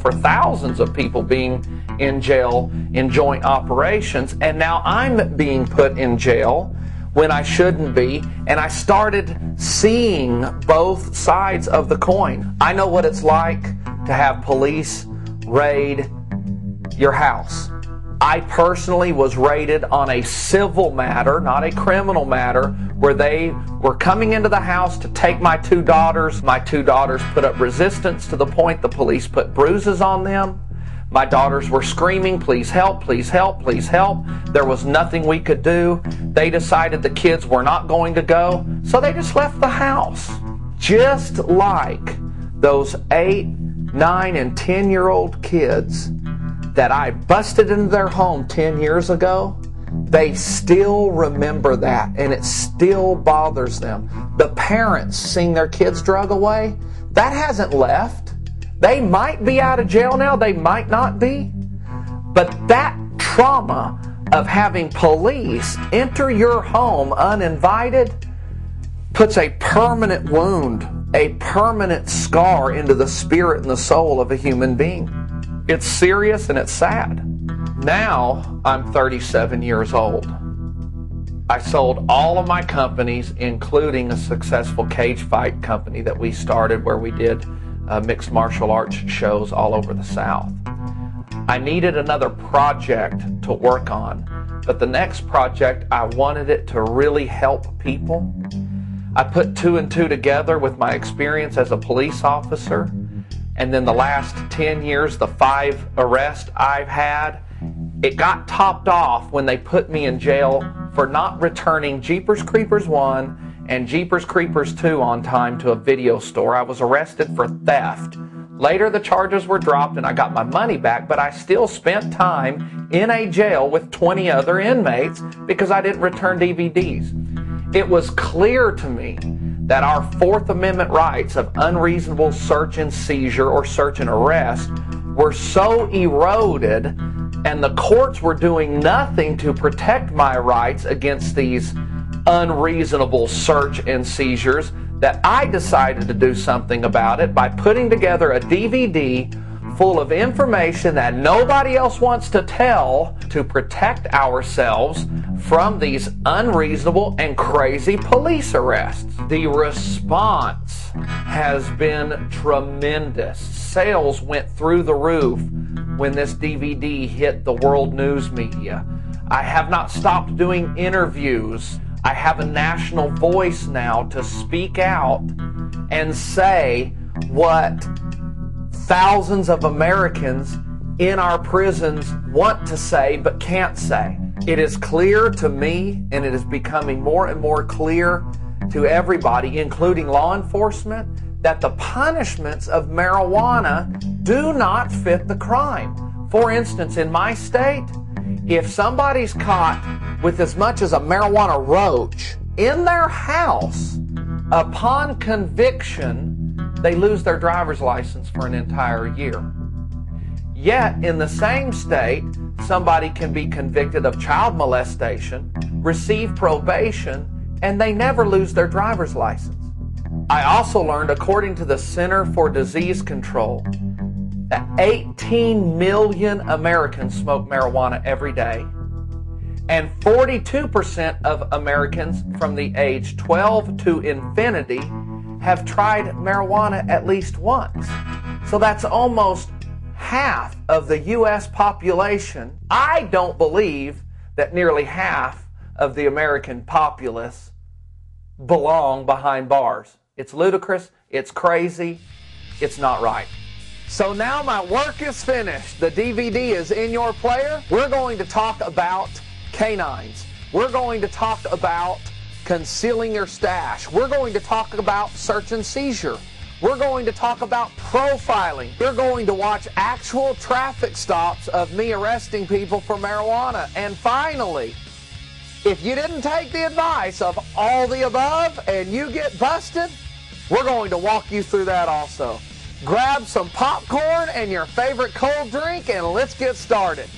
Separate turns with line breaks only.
for thousands of people being in jail in joint operations, and now I'm being put in jail when I shouldn't be, and I started seeing both sides of the coin. I know what it's like to have police raid your house. I personally was raided on a civil matter, not a criminal matter, where they were coming into the house to take my two daughters. My two daughters put up resistance to the point the police put bruises on them. My daughters were screaming, "Please help, please help, please help." There was nothing we could do. They decided the kids were not going to go, so they just left the house. Just like those 8, 9, and 10-year-old kids that I busted into their home 10 years ago, they still remember that, and it still bothers them. The parents seeing their kids drug away, that hasn't left. They might be out of jail now, they might not be, but that trauma of having police enter your home uninvited puts a permanent wound, a permanent scar into the spirit and the soul of a human being. It's serious and it's sad. Now I'm 37 years old. I sold all of my companies, including a successful cage fight company that we started where we did mixed martial arts shows all over the South. I needed another project to work on, but the next project, I wanted it to really help people. I put 2 and 2 together with my experience as a police officer, and then the last 10 years, the 5 arrests I've had, it got topped off when they put me in jail for not returning Jeepers Creepers 1 and Jeepers Creepers 2 on time to a video store. I was arrested for theft. Later, the charges were dropped and I got my money back, but I still spent time in a jail with 20 other inmates because I didn't return DVDs. It was clear to me that our Fourth Amendment rights of unreasonable search and seizure or search and arrest were so eroded, and the courts were doing nothing to protect my rights against these unreasonable search and seizures, that I decided to do something about it by putting together a DVD full of information that nobody else wants to tell to protect ourselves from these unreasonable and crazy police arrests. The response has been tremendous. Sales went through the roof when this DVD hit the world news media. I have not stopped doing interviews. I have a national voice now to speak out and say what thousands of Americans in our prisons want to say but can't say. It is clear to me, and it is becoming more and more clear to everybody, including law enforcement, that the punishments of marijuana do not fit the crime. For instance, in my state, if somebody's caught with as much as a marijuana roach in their house, upon conviction, they lose their driver's license for an entire year. Yet, in the same state, somebody can be convicted of child molestation, receive probation, and they never lose their driver's license. I also learned, according to the Center for Disease Control, that 18 million Americans smoke marijuana every day, and 42% of Americans from the age 12 to infinity have tried marijuana at least once. So that's almost half of the U.S. population. I don't believe that nearly half of the American populace belong behind bars. It's ludicrous, it's crazy, it's not right. So now my work is finished. The DVD is in your player. We're going to talk about canines. We're going to talk about concealing your stash. We're going to talk about search and seizure. We're going to talk about profiling. We're going to watch actual traffic stops of me arresting people for marijuana. And finally, if you didn't take the advice of all the above and you get busted, we're going to walk you through that also. Grab some popcorn and your favorite cold drink and let's get started.